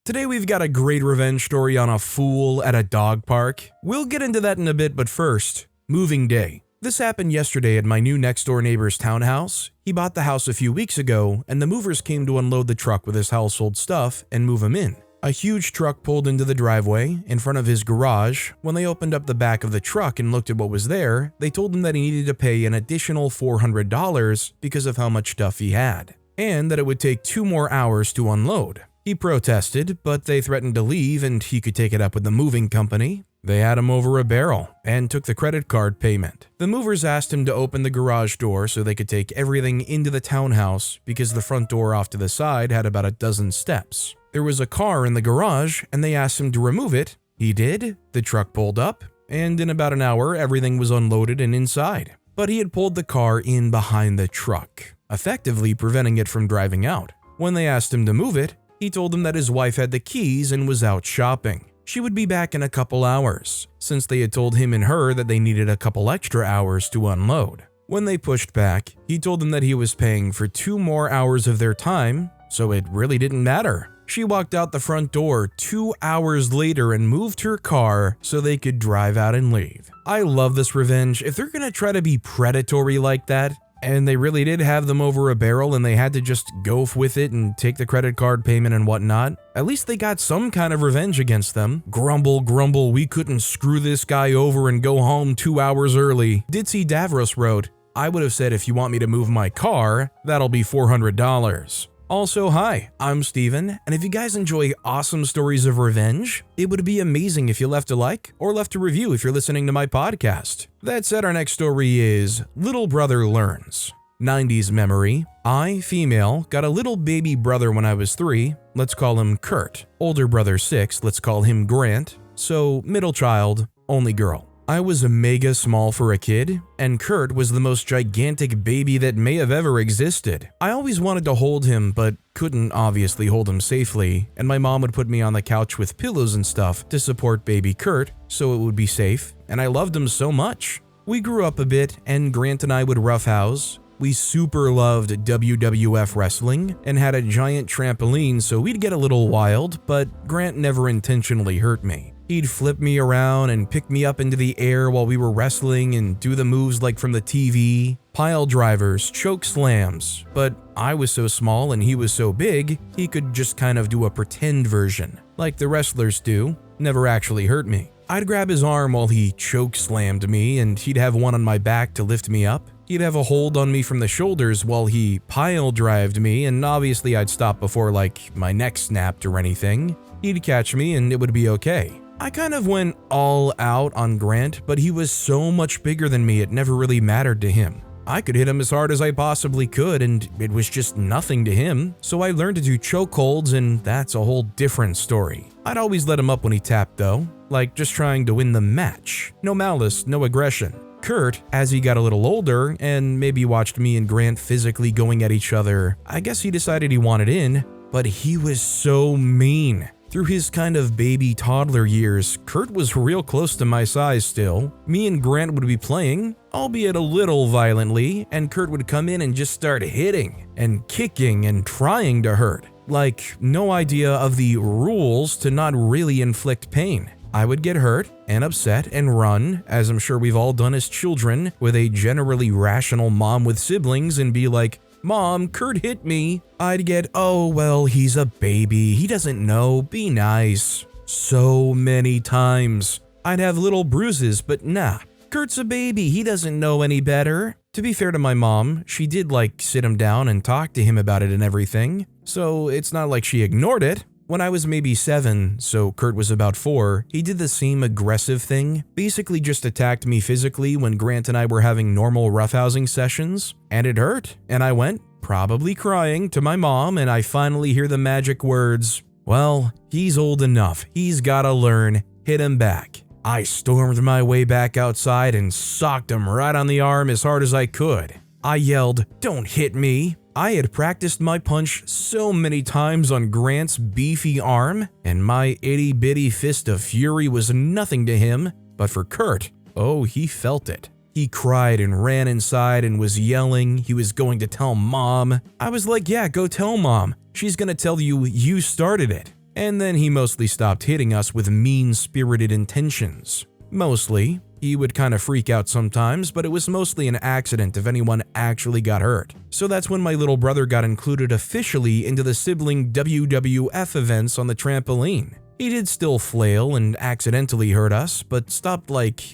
Today we've got a great revenge story on a fool at a dog park. We'll get into that in a bit, but first, moving day. This happened yesterday at my new next-door neighbor's townhouse. He bought the house a few weeks ago, and the movers came to unload the truck with his household stuff and move him in. A huge truck pulled into the driveway in front of his garage. When they opened up the back of the truck and looked at what was there, they told him that he needed to pay an additional $400 because of how much stuff he had, and that it would take 2 more hours to unload. He protested, but they threatened to leave and he could take it up with the moving company. They had him over a barrel and took the credit card payment. The movers asked him to open the garage door so they could take everything into the townhouse because the front door off to the side had about a dozen steps. There was a car in the garage and they asked him to remove it. He did. The truck pulled up, and in about an hour everything was unloaded and inside. But he had pulled the car in behind the truck, effectively preventing it from driving out. When they asked him to move it, he told them that his wife had the keys and was out shopping. She would be back in a couple hours, since they had told him and her that they needed a couple extra hours to unload. When they pushed back, he told them that he was paying for 2 more hours of their time, so it really didn't matter. She walked out the front door 2 hours later and moved her car so they could drive out and leave. I love this revenge. If they're gonna try to be predatory like that, and they really did have them over a barrel and they had to just go with it and take the credit card payment and whatnot, at least they got some kind of revenge against them. Grumble, grumble, we couldn't screw this guy over and go home 2 hours early. Ditzy Davros wrote, I would have said if you want me to move my car, that'll be $400. Also, hi, I'm Steven, and if you guys enjoy awesome stories of revenge, it would be amazing if you left a like or left a review if you're listening to my podcast. That said, our next story is Little Brother Learns. 90s memory. I, female, got a little baby brother when I was 3. Let's call him Kurt. Older brother 6. Let's call him Grant. So, middle child, only girl. I was mega small for a kid, and Kurt was the most gigantic baby that may have ever existed. I always wanted to hold him, but couldn't obviously hold him safely, and my mom would put me on the couch with pillows and stuff to support baby Kurt so it would be safe, and I loved him so much. We grew up a bit, and Grant and I would roughhouse. We super loved WWF wrestling and had a giant trampoline, so we'd get a little wild, but Grant never intentionally hurt me. He'd flip me around and pick me up into the air while we were wrestling and do the moves like from the TV, pile drivers, choke slams, but I was so small and he was so big, he could just kind of do a pretend version, like the wrestlers do, never actually hurt me. I'd grab his arm while he choke slammed me and he'd have one on my back to lift me up. He'd have a hold on me from the shoulders while he pile drived me, and obviously I'd stop before like my neck snapped or anything. He'd catch me and it would be okay. I kind of went all out on Grant, but he was so much bigger than me it never really mattered to him. I could hit him as hard as I possibly could and it was just nothing to him, so I learned to do chokeholds and that's a whole different story. I'd always let him up when he tapped though, like just trying to win the match. No malice, no aggression. Kurt, as he got a little older and maybe watched me and Grant physically going at each other, I guess he decided he wanted in, but he was so mean. Through his kind of baby toddler years, Kurt was real close to my size still. Me and Grant would be playing, albeit a little violently, and Kurt would come in and just start hitting and kicking and trying to hurt. Like, no idea of the rules to not really inflict pain. I would get hurt and upset and run, as I'm sure we've all done as children, with a generally rational mom with siblings and be like, Mom, Kurt hit me. I'd get, oh, well, he's a baby. He doesn't know. Be nice. So many times. I'd have little bruises, but nah. Kurt's a baby. He doesn't know any better. To be fair to my mom, she did like sit him down and talk to him about it and everything. So it's not like she ignored it. When I was maybe 7, so Kurt was about 4, he did the same aggressive thing, basically just attacked me physically when Grant and I were having normal roughhousing sessions, and it hurt, and I went, probably crying, to my mom, and I finally hear the magic words, well, he's old enough, he's gotta learn, hit him back. I stormed my way back outside and socked him right on the arm as hard as I could. I yelled, don't hit me. I had practiced my punch so many times on Grant's beefy arm, and my itty-bitty fist of fury was nothing to him, but for Kurt, oh, he felt it. He cried and ran inside and was yelling he was going to tell Mom. I was like, yeah, go tell Mom. She's gonna tell you you started it. and then he mostly stopped hitting us with mean-spirited intentions. Mostly. He would kind of freak out sometimes, but it was mostly an accident if anyone actually got hurt. So that's when my little brother got included officially into the sibling WWF events on the trampoline. He did still flail and accidentally hurt us, but stopped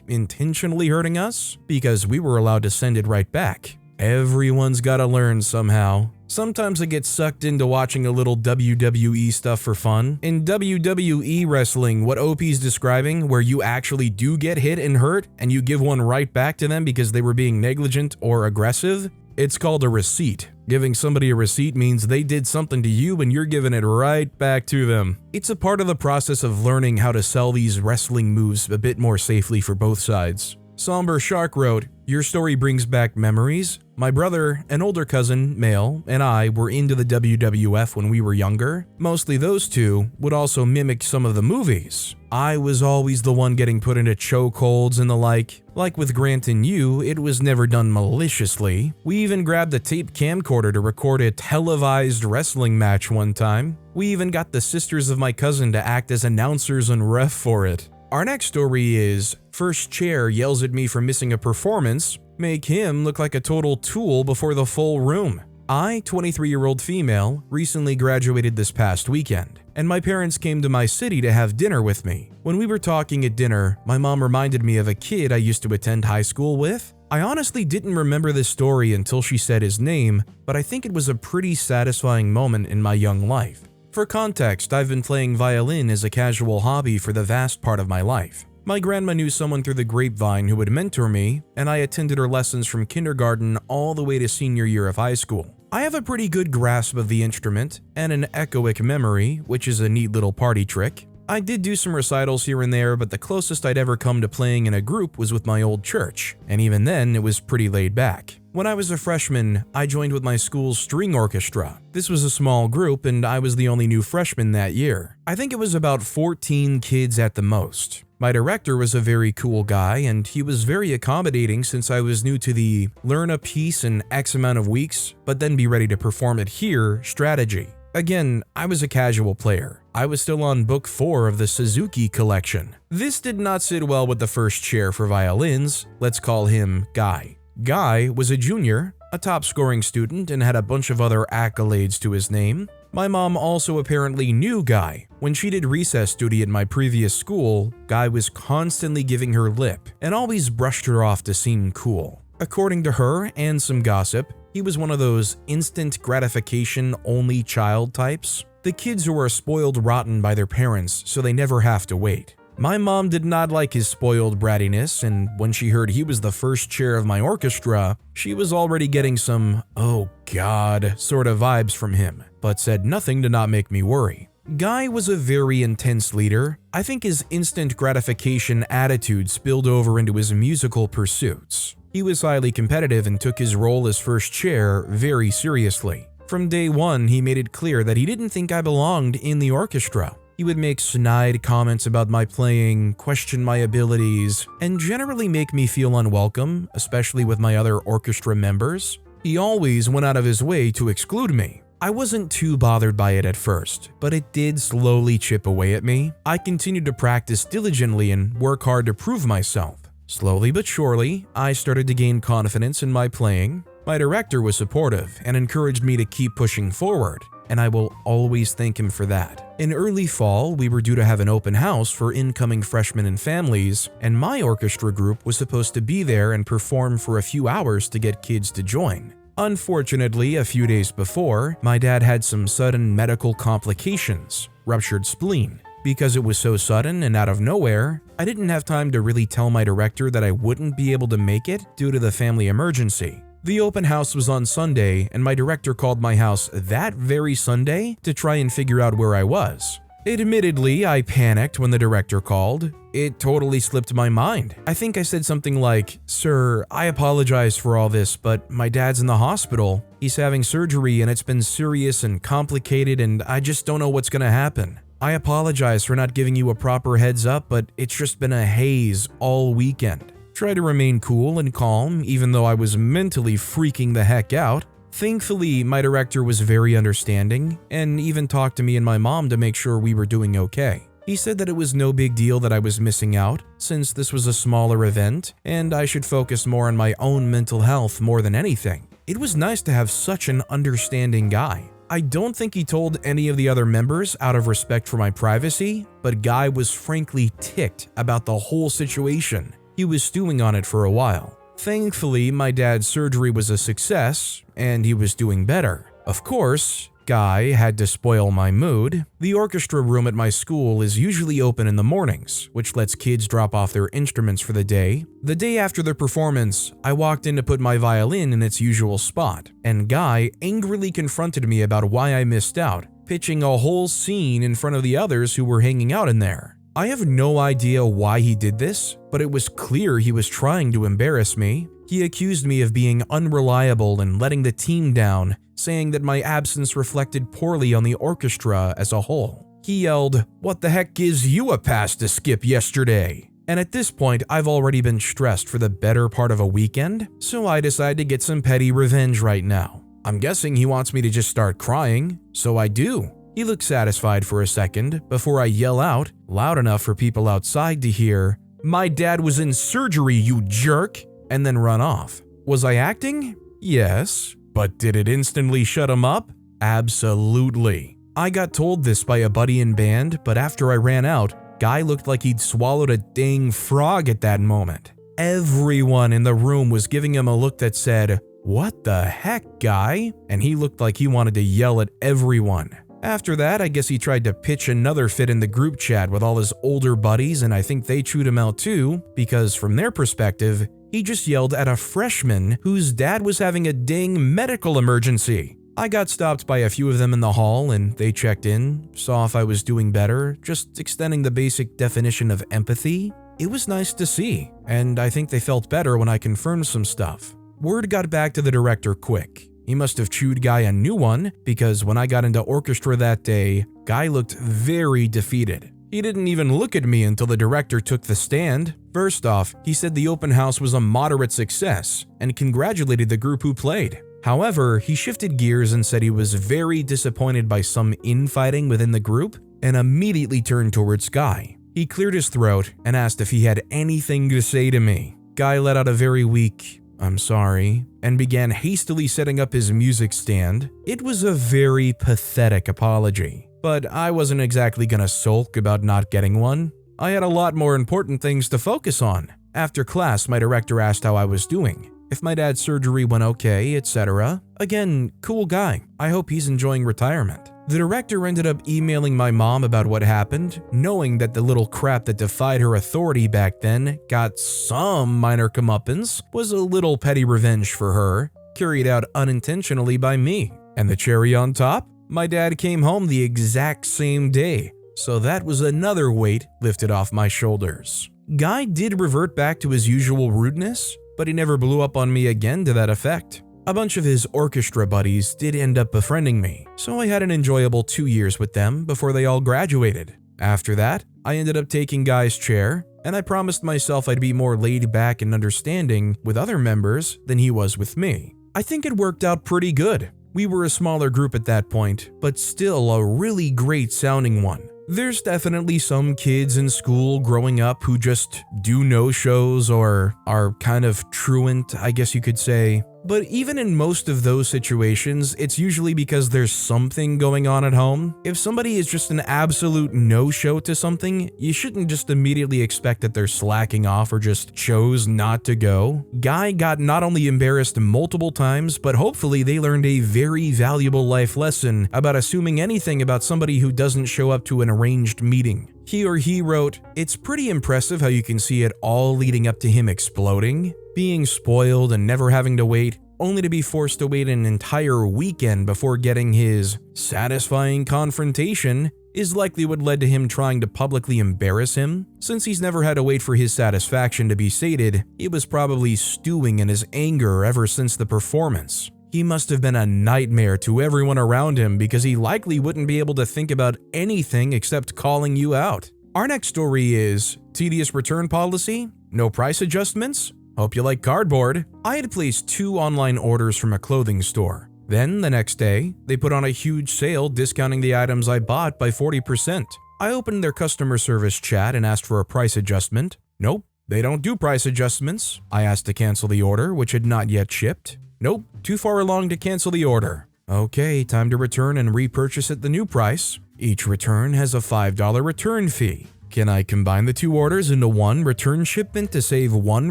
intentionally hurting us because we were allowed to send it right back. Everyone's gotta learn somehow. Sometimes I get sucked into watching a little WWE stuff for fun. In WWE wrestling, what OP's describing, where you actually do get hit and hurt, and you give one right back to them because they were being negligent or aggressive, it's called a receipt. Giving somebody a receipt means they did something to you and you're giving it right back to them. It's a part of the process of learning how to sell these wrestling moves a bit more safely for both sides. Somber Shark wrote, "Your story brings back memories. My brother, an older cousin, male, and I were into the WWF when we were younger. Mostly those two would also mimic some of the movies. I was always the one getting put into chokeholds and the like. Like with Grant and you, it was never done maliciously. We even grabbed a tape camcorder to record a televised wrestling match one time. We even got the sisters of my cousin to act as announcers and ref for it." Our next story is, "First chair yells at me for missing a performance. Make him look like a total tool before the full room. I, 23-year-old female, recently graduated this past weekend, and my parents came to my city to have dinner with me. When we were talking at dinner, my mom reminded me of a kid I used to attend high school with. I honestly didn't remember this story until she said his name, but I think it was a pretty satisfying moment in my young life. For context, I've been playing violin as a casual hobby for the vast part of my life. My grandma knew someone through the grapevine who would mentor me, and I attended her lessons from kindergarten all the way to senior year of high school. I have a pretty good grasp of the instrument, and an echoic memory, which is a neat little party trick. I did do some recitals here and there, but the closest I'd ever come to playing in a group was with my old church, and even then it was pretty laid back. When I was a freshman, I joined with my school's string orchestra. This was a small group, and I was the only new freshman that year. I think it was about 14 kids at the most. My director was a very cool guy, and he was very accommodating since I was new to the learn a piece in X amount of weeks, but then be ready to perform it here strategy. Again, I was a casual player. I was still on book 4 of the Suzuki collection. This did not sit well with the first chair for violins. Let's call him Guy. Guy was a junior, a top-scoring student, and had a bunch of other accolades to his name. My mom also apparently knew Guy. When she did recess duty at my previous school, Guy was constantly giving her lip and always brushed her off to seem cool. According to her and some gossip, he was one of those instant gratification only child types. The kids who are spoiled rotten by their parents so they never have to wait. My mom did not like his spoiled brattiness, and when she heard he was the first chair of my orchestra, she was already getting some "oh god" sort of vibes from him, but said nothing to not make me worry. Guy was a very intense leader. I think his instant gratification attitude spilled over into his musical pursuits. He was highly competitive and took his role as first chair very seriously. From day one, he made it clear that he didn't think I belonged in the orchestra. He would make snide comments about my playing, question my abilities, and generally make me feel unwelcome, especially with my other orchestra members. He always went out of his way to exclude me. I wasn't too bothered by it at first, but it did slowly chip away at me. I continued to practice diligently and work hard to prove myself. Slowly but surely, I started to gain confidence in my playing. My director was supportive and encouraged me to keep pushing forward, and I will always thank him for that. In early fall, we were due to have an open house for incoming freshmen and families, and my orchestra group was supposed to be there and perform for a few hours to get kids to join. Unfortunately, a few days before, my dad had some sudden medical complications, ruptured spleen. Because it was so sudden and out of nowhere, I didn't have time to really tell my director that I wouldn't be able to make it due to the family emergency. The open house was on Sunday, and my director called my house that very Sunday to try and figure out where I was. Admittedly, I panicked when the director called. It totally slipped my mind. I think I said something like, "Sir, I apologize for all this, but my dad's in the hospital. He's having surgery and it's been serious and complicated and I just don't know what's gonna happen. I apologize for not giving you a proper heads up, but it's just been a haze all weekend." Try to remain cool and calm even though I was mentally freaking the heck out. Thankfully, my director was very understanding and even talked to me and my mom to make sure we were doing okay. He said that it was no big deal that I was missing out, since this was a smaller event, and I should focus more on my own mental health more than anything. It was nice to have such an understanding guy. I don't think he told any of the other members out of respect for my privacy, but Guy was frankly ticked about the whole situation. He was stewing on it for a while. Thankfully, my dad's surgery was a success, and he was doing better. Of course, Guy had to spoil my mood. The orchestra room at my school is usually open in the mornings, which lets kids drop off their instruments for the day. The day after the performance, I walked in to put my violin in its usual spot, and Guy angrily confronted me about why I missed out, pitching a whole scene in front of the others who were hanging out in there. I have no idea why he did this, but it was clear he was trying to embarrass me. He accused me of being unreliable and letting the team down, saying that my absence reflected poorly on the orchestra as a whole. He yelled, "What the heck gives you a pass to skip yesterday?" And at this point, I've already been stressed for the better part of a weekend, so I decide to get some petty revenge right now. I'm guessing he wants me to just start crying, so I do. He looks satisfied for a second before I yell out, loud enough for people outside to hear, "My dad was in surgery, you jerk!" and then run off. Was I acting? Yes. But did it instantly shut him up? Absolutely. I got told this by a buddy in band, but after I ran out, Guy looked like he'd swallowed a dang frog at that moment. Everyone in the room was giving him a look that said, "What the heck, Guy?" And he looked like he wanted to yell at everyone. After that, I guess he tried to pitch another fit in the group chat with all his older buddies, and I think they chewed him out too, because from their perspective, he just yelled at a freshman whose dad was having a dang medical emergency. I got stopped by a few of them in the hall and they checked in, saw if I was doing better, just extending the basic definition of empathy. It was nice to see, and I think they felt better when I confirmed some stuff. Word got back to the director quick. He must have chewed Guy a new one, because when I got into orchestra that day, Guy looked very defeated. He didn't even look at me until the director took the stand. First off, he said the open house was a moderate success and congratulated the group who played. However, he shifted gears and said he was very disappointed by some infighting within the group and immediately turned towards Guy. He cleared his throat and asked if he had anything to say to me. Guy let out a very weak, "I'm sorry," and began hastily setting up his music stand. It was a very pathetic apology. But I wasn't exactly gonna sulk about not getting one. I had a lot more important things to focus on. After class, my director asked how I was doing, if my dad's surgery went okay, etc. Again, cool guy. I hope he's enjoying retirement. The director ended up emailing my mom about what happened, knowing that the little crap that defied her authority back then got some minor comeuppance, was a little petty revenge for her, carried out unintentionally by me. And the cherry on top? My dad came home the exact same day, so that was another weight lifted off my shoulders. Guy did revert back to his usual rudeness, but he never blew up on me again to that effect. A bunch of his orchestra buddies did end up befriending me, so I had an enjoyable 2 years with them before they all graduated. After that, I ended up taking Guy's chair, and I promised myself I'd be more laid back and understanding with other members than he was with me. I think it worked out pretty good. We were a smaller group at that point, but still a really great sounding one. There's definitely some kids in school growing up who just do no-shows or are kind of truant, I guess you could say. But even in most of those situations, it's usually because there's something going on at home. If somebody is just an absolute no-show to something, you shouldn't just immediately expect that they're slacking off or just chose not to go. Guy got not only embarrassed multiple times, but hopefully they learned a very valuable life lesson about assuming anything about somebody who doesn't show up to an arranged meeting. He wrote, "It's pretty impressive how you can see it all leading up to him exploding. Being spoiled and never having to wait, only to be forced to wait an entire weekend before getting his satisfying confrontation is likely what led to him trying to publicly embarrass him. Since he's never had to wait for his satisfaction to be sated, he was probably stewing in his anger ever since the performance. He must have been a nightmare to everyone around him because he likely wouldn't be able to think about anything except calling you out." Our next story is tedious return policy, no price adjustments. Hope you like cardboard. I had placed 2 online orders from a clothing store. Then the next day, they put on a huge sale discounting the items I bought by 40%. I opened their customer service chat and asked for a price adjustment. Nope, they don't do price adjustments. I asked to cancel the order, which had not yet shipped. Nope, too far along to cancel the order. Okay, time to return and repurchase at the new price. Each return has a $5 return fee. Can I combine the two orders into one return shipment to save one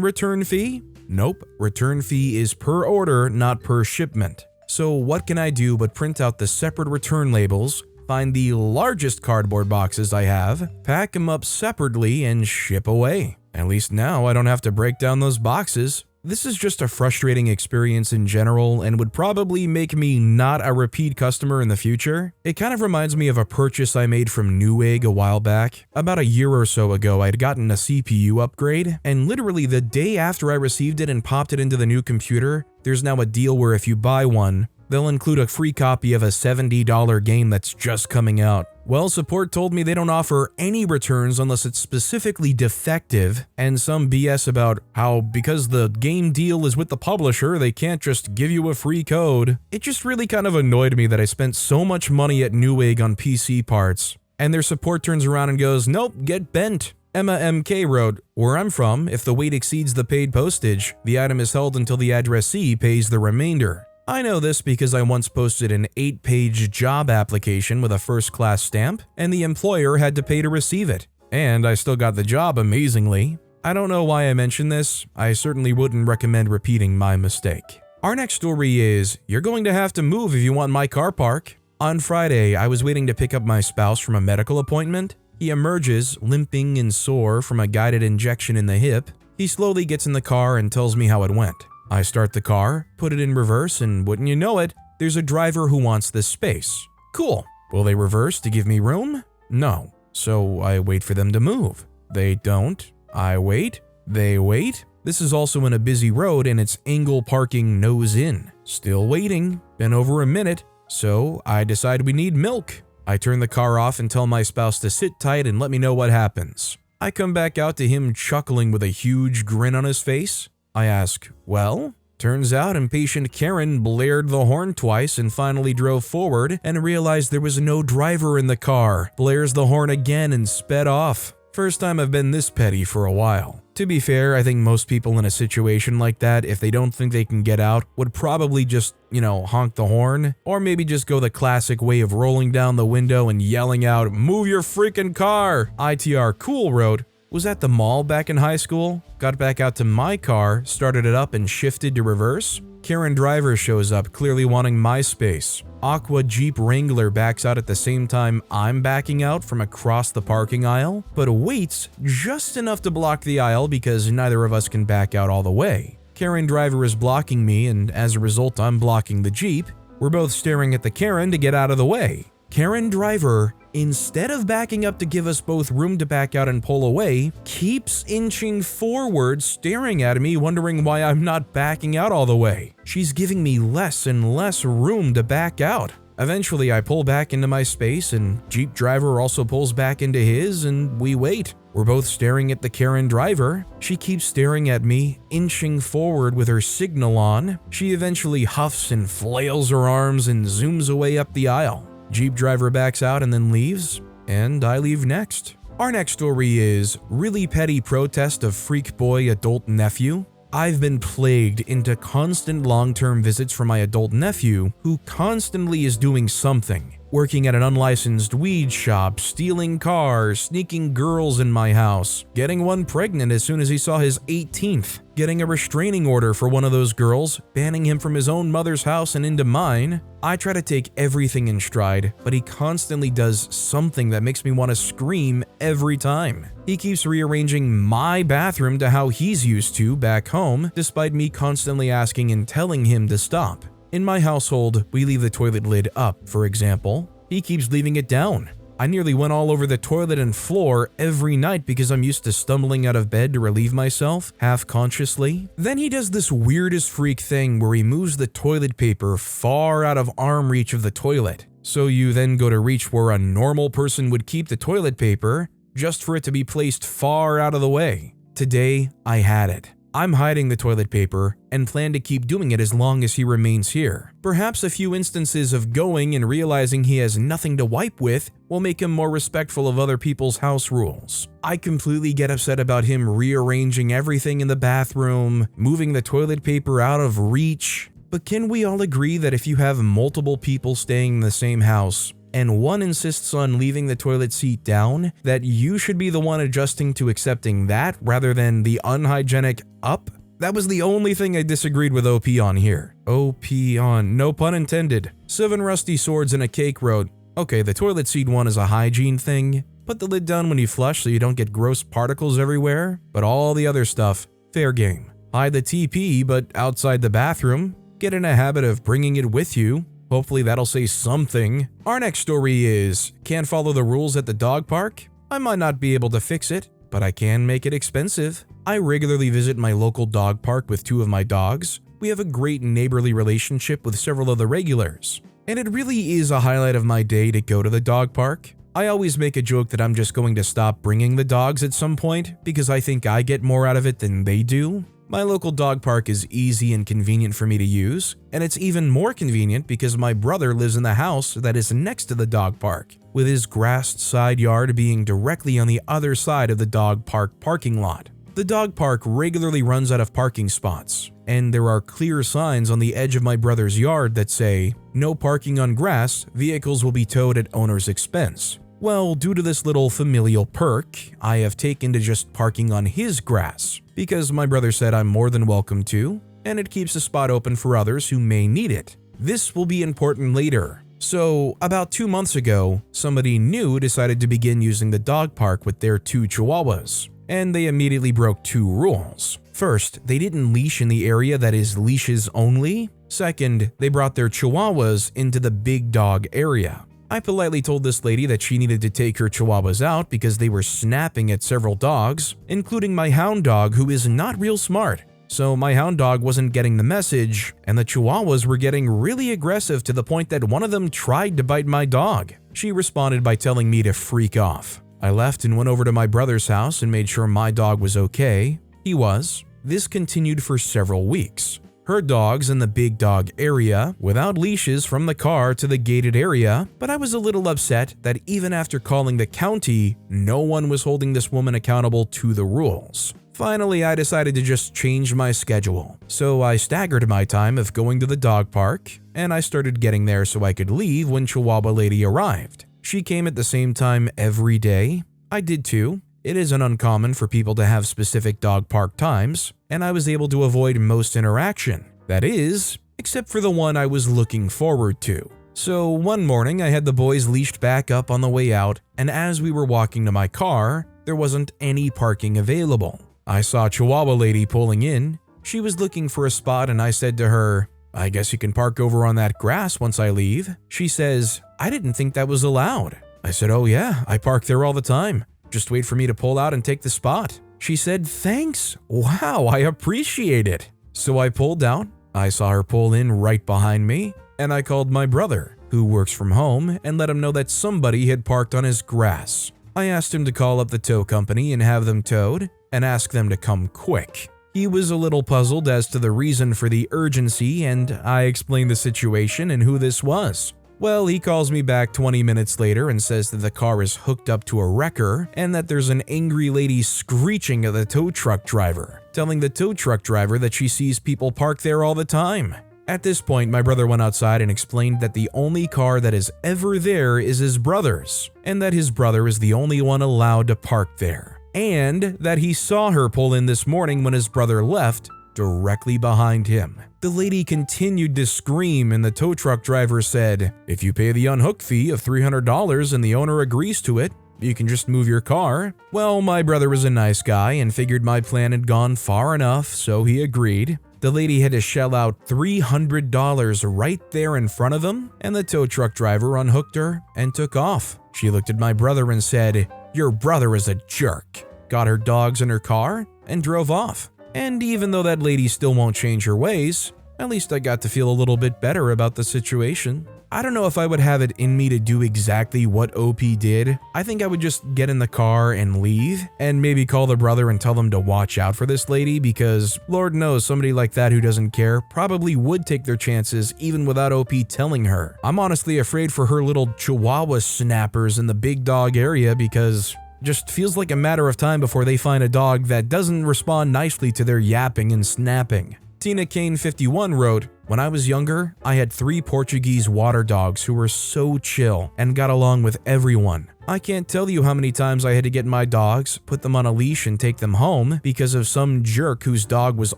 return fee? Nope, return fee is per order, not per shipment. So what can I do but print out the separate return labels, find the largest cardboard boxes I have, pack them up separately, and ship away? At least now I don't have to break down those boxes. This is just a frustrating experience in general and would probably make me not a repeat customer in the future. It kind of reminds me of a purchase I made from Newegg a while back. About a year or so ago, I'd gotten a CPU upgrade, and literally the day after I received it and popped it into the new computer, there's now a deal where if you buy one, they'll include a free copy of a $70 game that's just coming out. Well, support told me they don't offer any returns unless it's specifically defective, and some BS about how because the game deal is with the publisher, they can't just give you a free code. It just really kind of annoyed me that I spent so much money at Newegg on PC parts, and their support turns around and goes, "Nope, get bent." Emma MK wrote, "Where I'm from, if the weight exceeds the paid postage, the item is held until the addressee pays the remainder." I know this because I once posted an 8-page job application with a first-class stamp, and the employer had to pay to receive it. And I still got the job, amazingly. I don't know why I mentioned this. I certainly wouldn't recommend repeating my mistake. Our next story is, "You're going to have to move if you want my car park." On Friday, I was waiting to pick up my spouse from a medical appointment. He emerges, limping and sore from a guided injection in the hip. He slowly gets in the car and tells me how it went. I start the car, put it in reverse, and wouldn't you know it, there's a driver who wants this space. Cool. Will they reverse to give me room? No. So I wait for them to move. They don't. I wait. They wait. This is also in a busy road and it's angle parking nose in. Still waiting. Been over a minute. So I decide we need milk. I turn the car off and tell my spouse to sit tight and let me know what happens. I come back out to him chuckling with a huge grin on his face. I ask, "Well?" Turns out impatient Karen blared the horn twice and finally drove forward and realized there was no driver in the car. Blares the horn again and sped off. First time I've been this petty for a while. To be fair, I think most people in a situation like that, if they don't think they can get out, would probably just, honk the horn. Or maybe just go the classic way of rolling down the window and yelling out, "Move your freaking car!" ITR Cool wrote, "Was at the mall back in high school, got back out to my car, started it up and shifted to reverse. Karen driver shows up, clearly wanting my space. Aqua Jeep Wrangler backs out at the same time I'm backing out from across the parking aisle, but waits just enough to block the aisle because neither of us can back out all the way. Karen driver is blocking me and as a result I'm blocking the Jeep. We're both staring at the Karen to get out of the way. Karen driver, instead of backing up to give us both room to back out and pull away, keeps inching forward, staring at me, wondering why I'm not backing out all the way. She's giving me less and less room to back out. Eventually, I pull back into my space and Jeep driver also pulls back into his and we wait. We're both staring at the Karen driver. She keeps staring at me, inching forward with her signal on. She eventually huffs and flails her arms and zooms away up the aisle. Jeep driver backs out and then leaves, and I leave next. Our next story is really petty protest of freak boy adult nephew. I've been plagued into constant long-term visits from my adult nephew who constantly is doing something. Working at an unlicensed weed shop, stealing cars, sneaking girls in my house, getting one pregnant as soon as he saw his 18th, getting a restraining order for one of those girls, banning him from his own mother's house and into mine. I try to take everything in stride, but he constantly does something that makes me want to scream every time. He keeps rearranging my bathroom to how he's used to back home, despite me constantly asking and telling him to stop. In my household, we leave the toilet lid up, for example. He keeps leaving it down. I nearly went all over the toilet and floor every night because I'm used to stumbling out of bed to relieve myself, half-consciously. Then he does this weirdest freak thing where he moves the toilet paper far out of arm reach of the toilet. So you then go to reach where a normal person would keep the toilet paper, just for it to be placed far out of the way. Today, I had it. I'm hiding the toilet paper and plan to keep doing it as long as he remains here. Perhaps a few instances of going and realizing he has nothing to wipe with will make him more respectful of other people's house rules. I completely get upset about him rearranging everything in the bathroom, moving the toilet paper out of reach. But can we all agree that if you have multiple people staying in the same house, and one insists on leaving the toilet seat down, that you should be the one adjusting to accepting that rather than the unhygienic up? That was the only thing I disagreed with OP on here. OP on, no pun intended. 7 rusty swords and a cake wrote, okay, the toilet seat one is a hygiene thing. Put the lid down when you flush so you don't get gross particles everywhere. But all the other stuff, fair game. Hide the TP, but outside the bathroom. Get in a habit of bringing it with you. Hopefully that'll say something. Our next story is, can't follow the rules at the dog park? I might not be able to fix it, but I can make it expensive. I regularly visit my local dog park with 2 of my dogs. We have a great neighborly relationship with several of the regulars. And it really is a highlight of my day to go to the dog park. I always make a joke that I'm just going to stop bringing the dogs at some point because I think I get more out of it than they do. My local dog park is easy and convenient for me to use, and it's even more convenient because my brother lives in the house that is next to the dog park, with his grassed side yard being directly on the other side of the dog park parking lot. The dog park regularly runs out of parking spots, and there are clear signs on the edge of my brother's yard that say, "No parking on grass, vehicles will be towed at owner's expense." Well, due to this little familial perk, I have taken to just parking on his grass, because my brother said I'm more than welcome to, and it keeps a spot open for others who may need it. This will be important later. So, about 2 months ago, somebody new decided to begin using the dog park with their 2 chihuahuas, and they immediately broke 2 rules. First, they didn't leash in the area that is leashes only. Second, they brought their chihuahuas into the big dog area. I politely told this lady that she needed to take her chihuahuas out because they were snapping at several dogs, including my hound dog, who is not real smart. So my hound dog wasn't getting the message, and the chihuahuas were getting really aggressive to the point that one of them tried to bite my dog. She responded by telling me to freak off. I left and went over to my brother's house and made sure my dog was okay. He was. This continued for several weeks. Her dogs in the big dog area, without leashes from the car to the gated area, but I was a little upset that even after calling the county, no one was holding this woman accountable to the rules. Finally, I decided to just change my schedule. So I staggered my time of going to the dog park, and I started getting there so I could leave when Chihuahua Lady arrived. She came at the same time every day. I did too. It isn't uncommon for people to have specific dog park times, and I was able to avoid most interaction. That is, except for the one I was looking forward to. So one morning I had the boys leashed back up on the way out, and as we were walking to my car, there wasn't any parking available. I saw Chihuahua Lady pulling in. She was looking for a spot and I said to her, "I guess you can park over on that grass once I leave." She says, "I didn't think that was allowed." I said, "Oh yeah, I park there all the time. Just wait for me to pull out and take the spot." She said, "Thanks. Wow, I appreciate it." So I pulled out. I saw her pull in right behind me, and I called my brother, who works from home, and let him know that somebody had parked on his grass. I asked him to call up the tow company and have them towed, and ask them to come quick. He was a little puzzled as to the reason for the urgency, and I explained the situation and who this was. Well, he calls me back 20 minutes later and says that the car is hooked up to a wrecker and that there's an angry lady screeching at the tow truck driver, telling the tow truck driver that she sees people park there all the time. At this point, my brother went outside and explained that the only car that is ever there is his brother's, and that his brother is the only one allowed to park there, and that he saw her pull in this morning when his brother left directly behind him. The lady continued to scream and the tow truck driver said, "If you pay the unhook fee of $300 and the owner agrees to it, you can just move your car." Well, my brother was a nice guy and figured my plan had gone far enough, so he agreed. The lady had to shell out $300 right there in front of him, and the tow truck driver unhooked her and took off. She looked at my brother and said, "Your brother is a jerk," got her dogs in her car, and drove off. And even though that lady still won't change her ways, at least I got to feel a little bit better about the situation. I don't know if I would have it in me to do exactly what OP did. I think I would just get in the car and leave, and maybe call the brother and tell them to watch out for this lady, because Lord knows somebody like that who doesn't care probably would take their chances even without OP telling her. I'm honestly afraid for her little chihuahua snappers in the big dog area, because just feels like a matter of time before they find a dog that doesn't respond nicely to their yapping and snapping. Tina Kane 51 wrote, "When I was younger, I had 3 Portuguese water dogs who were so chill and got along with everyone. I can't tell you how many times I had to get my dogs, put them on a leash and take them home because of some jerk whose dog was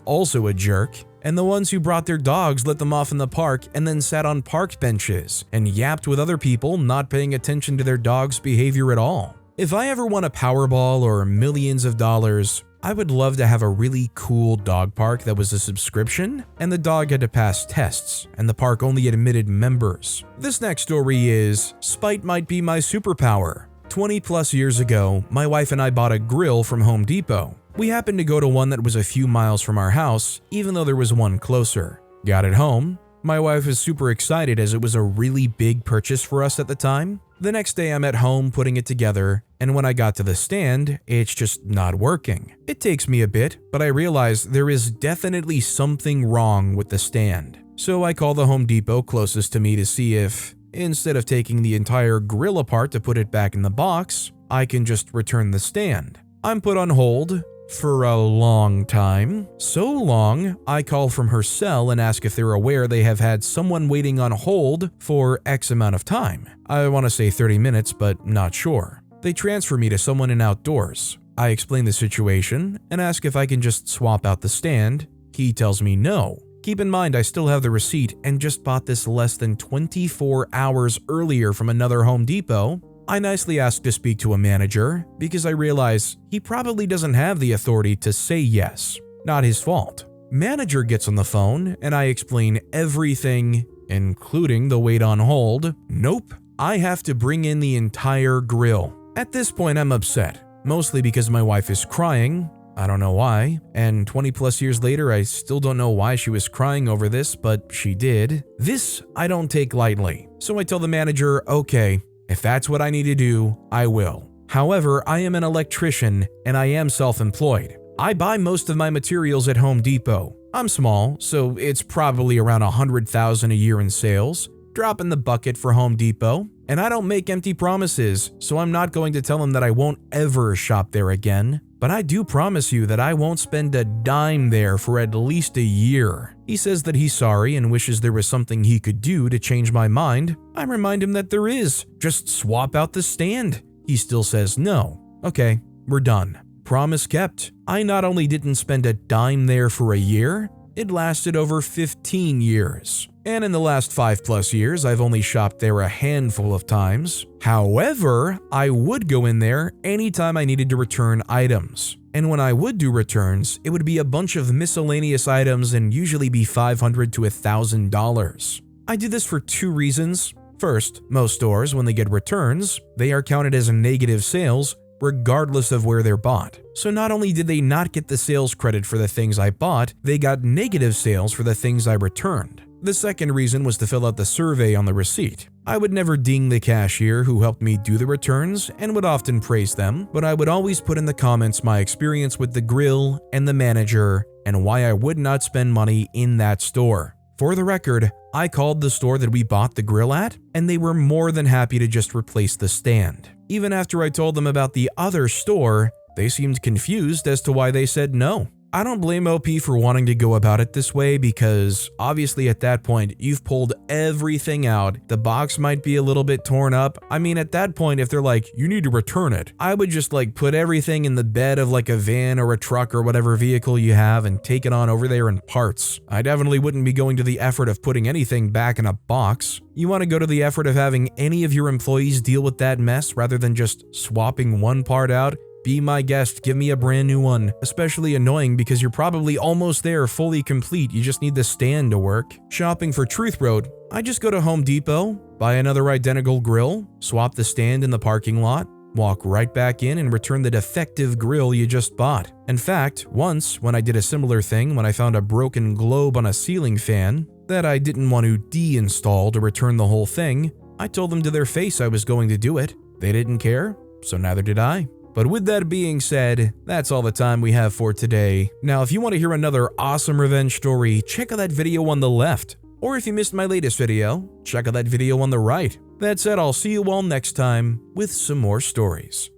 also a jerk. And the ones who brought their dogs let them off in the park and then sat on park benches and yapped with other people, not paying attention to their dog's behavior at all. If I ever won a Powerball or millions of dollars, I would love to have a really cool dog park that was a subscription, and the dog had to pass tests, and the park only admitted members." This next story is, "Spite might be my superpower. 20 plus years ago, my wife and I bought a grill from Home Depot. We happened to go to one that was a few miles from our house, even though there was one closer. Got it home. My wife was super excited as it was a really big purchase for us at the time. The next day I'm at home putting it together, and when I got to the stand, it's just not working. It takes me a bit, but I realize there is definitely something wrong with the stand. So I call the Home Depot closest to me to see if, instead of taking the entire grill apart to put it back in the box, I can just return the stand. I'm put on hold for a long time. So long, I call from her cell and ask if they're aware they have had someone waiting on hold for X amount of time. I want to say 30 minutes, but not sure. They transfer me to someone in outdoors. I explain the situation and ask if I can just swap out the stand. He tells me no. Keep in mind I still have the receipt and just bought this less than 24 hours earlier from another Home Depot. I nicely ask to speak to a manager because I realize he probably doesn't have the authority to say yes. Not his fault. Manager gets on the phone and I explain everything, including the wait on hold. Nope, I have to bring in the entire grill. At this point I'm upset, mostly because my wife is crying. I don't know why, and 20 plus years later I still don't know why she was crying over this, but she did. This I don't take lightly. So I tell the manager, okay, if that's what I need to do, I will. However, I am an electrician and I am self-employed. I buy most of my materials at Home Depot. I'm small, so it's probably around $100,000 a year in sales. Drop in the bucket for Home Depot. And I don't make empty promises, so I'm not going to tell him that I won't ever shop there again. But I do promise you that I won't spend a dime there for at least a year. He says that he's sorry and wishes there was something he could do to change my mind. I remind him that there is. Just swap out the stand. He still says no. Okay, we're done. Promise kept. I not only didn't spend a dime there for a year, it lasted over 15 years. And in the last 5+ years, I've only shopped there a handful of times. However, I would go in there anytime I needed to return items. And when I would do returns, it would be a bunch of miscellaneous items and usually be $500 to $1,000. I do this for 2 reasons. First, most stores, when they get returns, they are counted as negative sales regardless of where they're bought. So not only did they not get the sales credit for the things I bought, they got negative sales for the things I returned. The second reason was to fill out the survey on the receipt. I would never ding the cashier who helped me do the returns and would often praise them, but I would always put in the comments my experience with the grill and the manager and why I would not spend money in that store. For the record, I called the store that we bought the grill at, and they were more than happy to just replace the stand. Even after I told them about the other store, they seemed confused as to why they said no. I don't blame OP for wanting to go about it this way because obviously at that point you've pulled everything out. The box might be a little bit torn up. I mean, at that point, if they're like, you need to return it, I would just put everything in the bed of a van or a truck or whatever vehicle you have and take it on over there in parts. I definitely wouldn't be going to the effort of putting anything back in a box. You want to go to the effort of having any of your employees deal with that mess rather than just swapping one part out? Be my guest, give me a brand new one. Especially annoying because you're probably almost there fully complete, you just need the stand to work. Shopping for Truth Road, I just go to Home Depot, buy another identical grill, swap the stand in the parking lot, walk right back in and return the defective grill you just bought. In fact, once when I did a similar thing when I found a broken globe on a ceiling fan, that I didn't want to deinstall to return the whole thing. I told them to their face I was going to do it. They didn't care, so neither did I. But with that being said, that's all the time we have for today. Now, if you want to hear another awesome revenge story, check out that video on the left. Or if you missed my latest video, check out that video on the right. That said, I'll see you all next time with some more stories.